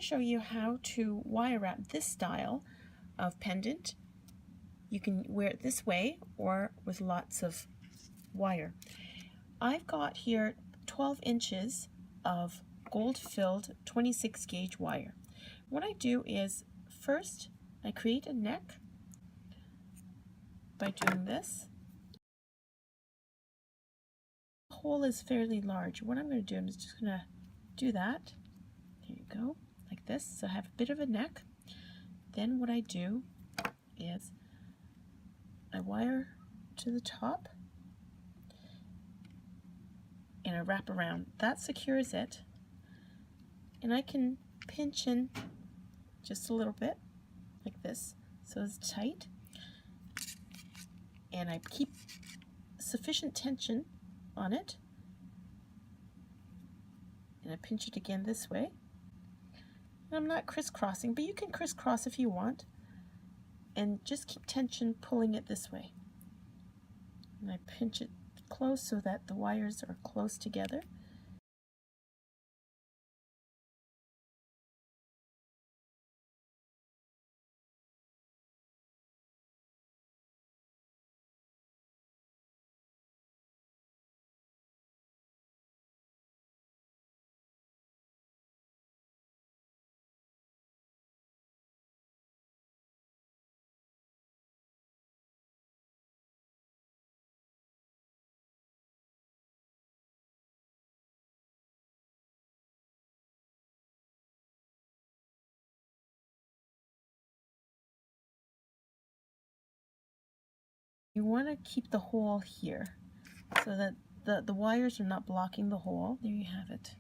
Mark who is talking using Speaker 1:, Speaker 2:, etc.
Speaker 1: to show you how to wire wrap this style of pendant. You can wear it this way or with lots of wire. I've got here 12 inches of gold-filled 26 gauge wire. What I do is first I create a neck by doing this. The hole is fairly large. What I'm going to do, I'm just going to do that. There you go, like this. So I have a bit of a neck. Then what I do is I wire to the top and I wrap around. That secures it. And I can pinch in just a little bit like this so it's tight. And I keep sufficient tension on it. And I pinch it again this way. And I'm not crisscrossing, but you can crisscross if you want. And just keep tension pulling it this way. And I pinch it close so that the wires are close together. You want to keep the hole here so that the wires are not blocking the hole. There you have it.